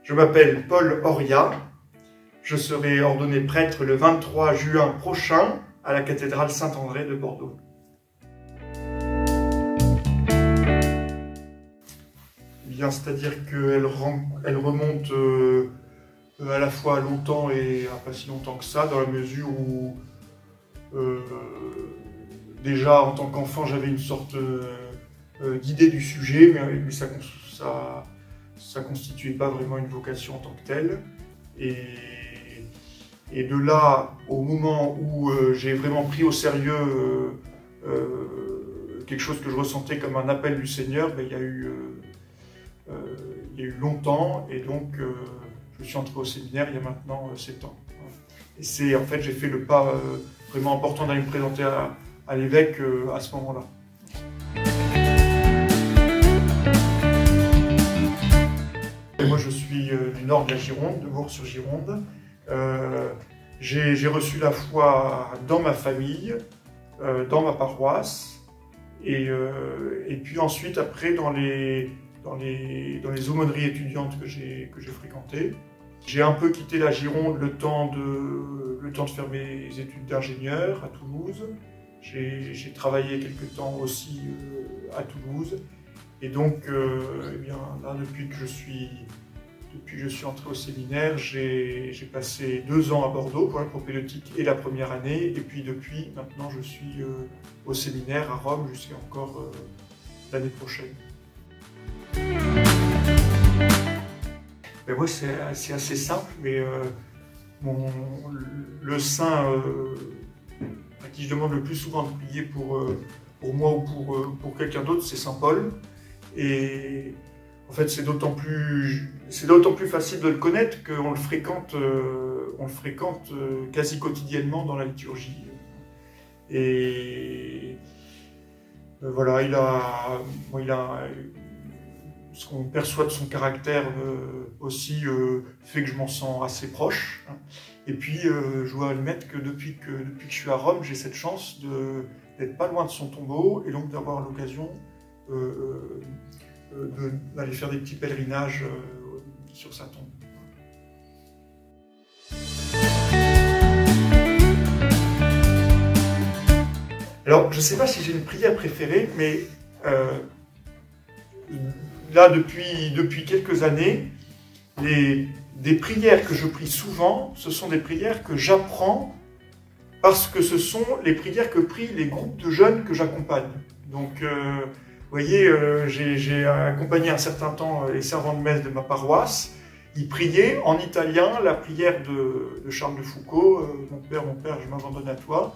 Je m'appelle Paul Oria. Je serai ordonné prêtre le 23 juin prochain à la cathédrale Saint-André de Bordeaux. Bien, c'est-à-dire qu'elle remonte à la fois longtemps et pas si longtemps que ça, dans la mesure où déjà en tant qu'enfant j'avais une sorte d'idée du sujet, mais ça constituait pas vraiment une vocation en tant que telle. Et de là au moment où j'ai vraiment pris au sérieux quelque chose que je ressentais comme un appel du Seigneur, il y a eu longtemps, et donc je suis entré au séminaire il y a maintenant 7 ans. Et c'est en fait, j'ai fait le pas vraiment important d'aller me présenter à l'évêque à ce moment-là. Moi, je suis du nord de la Gironde, de Bourg-sur-Gironde. J'ai reçu la foi dans ma famille, dans ma paroisse, et puis ensuite, après, dans les aumôneries étudiantes que j'ai fréquentées. J'ai un peu quitté la Gironde le temps de faire mes études d'ingénieur à Toulouse. J'ai travaillé quelque temps aussi à Toulouse. Et donc, eh bien, là, depuis que je suis entré au séminaire, j'ai passé 2 ans à Bordeaux pour la propédeutique et la première année. Et puis depuis, maintenant, je suis au séminaire à Rome jusqu'à encore l'année prochaine. Ben moi, c'est assez simple, mais le saint à qui je demande le plus souvent de prier pour moi ou pour quelqu'un d'autre, c'est Saint Paul. Et en fait, c'est d'autant plus facile de le connaître qu'on le fréquente, quasi quotidiennement dans la liturgie. Et voilà, il a ce qu'on perçoit de son caractère aussi fait que je m'en sens assez proche. Et puis, je dois admettre que depuis que je suis à Rome, j'ai cette chance d'être pas loin de son tombeau et donc d'avoir l'occasion d'aller faire des petits pèlerinages sur sa tombe. Alors, je ne sais pas si j'ai une prière préférée, mais là, depuis quelques années, des prières que je prie souvent, ce sont des prières que j'apprends parce que ce sont les prières que prient les groupes de jeunes que j'accompagne. Donc, vous voyez, j'ai accompagné un certain temps les servants de messe de ma paroisse. Ils priaient en italien la prière de Charles de Foucault, mon père, je m'abandonne à toi.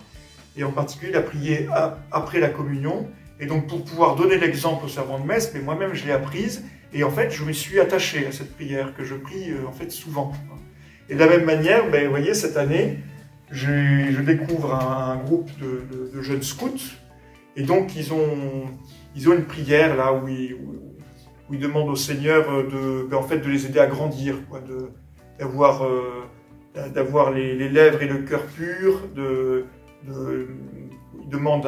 Et en particulier, il a prié après la communion. Et donc, pour pouvoir donner l'exemple aux servants de messe, mais moi-même, je l'ai apprise. Et en fait, je me suis attaché à cette prière que je prie en fait souvent. Et de la même manière, vous voyez, cette année, je découvre un groupe de jeunes scouts. Et donc, ils ont une prière là où ils demandent au Seigneur de les aider à grandir, d'avoir les lèvres et le cœur purs, il demande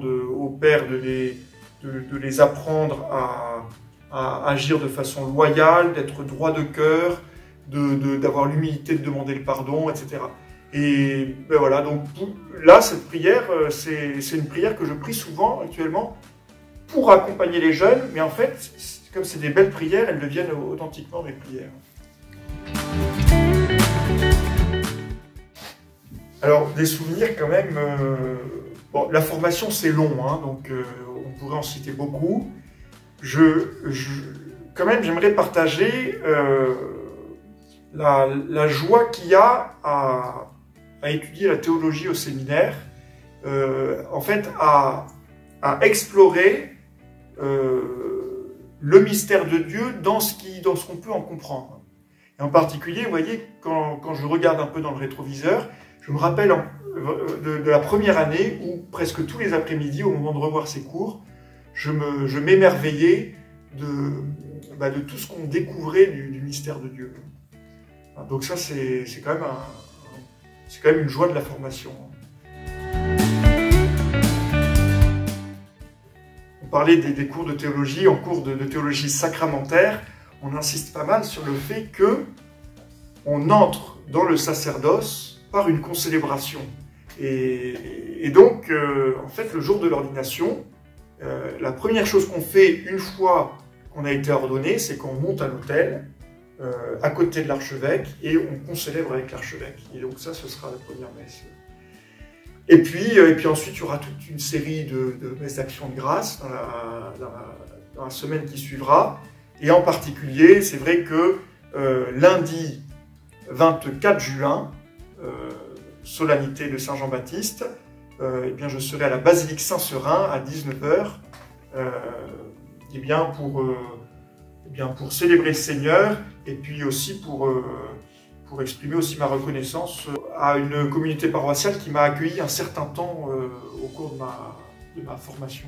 au Père de les apprendre à agir de façon loyale, d'être droit de cœur, d'avoir l'humilité de demander le pardon, etc. Et ben voilà, donc là, cette prière, c'est une prière que je prie souvent actuellement pour accompagner les jeunes, mais en fait, comme c'est des belles prières, elles deviennent authentiquement mes prières. Alors, des souvenirs quand même. Bon, la formation, c'est long, hein, donc on pourrait en citer beaucoup. Quand même, j'aimerais partager la joie qu'il y a à étudier la théologie au séminaire, en fait, à explorer le mystère de Dieu dans ce qu'on peut en comprendre. Et en particulier, vous voyez, quand je regarde un peu dans le rétroviseur, je me rappelle de la première année où presque tous les après-midi, au moment de revoir ces cours, je m'émerveillais de tout ce qu'on découvrait du mystère de Dieu. Donc ça, c'est quand même une joie de la formation. On parlait des cours de théologie, en cours de théologie sacramentaire, on insiste pas mal sur le fait que on entre dans le sacerdoce par une concélébration. Et donc, en fait, le jour de l'ordination, la première chose qu'on fait une fois qu'on a été ordonné, c'est qu'on monte à l'autel, à côté de l'archevêque, et on concélèbre avec l'archevêque. Et donc ça, ce sera la première messe. Et puis ensuite, il y aura toute une série de messes d'action de grâce dans la semaine qui suivra. Et en particulier, c'est vrai que lundi 24 juin, solennité de Saint Jean-Baptiste, eh bien, je serai à la basilique Saint-Seurin à 19 h pour célébrer le Seigneur et puis aussi pour exprimer aussi ma reconnaissance à une communauté paroissiale qui m'a accueilli un certain temps au cours de ma formation.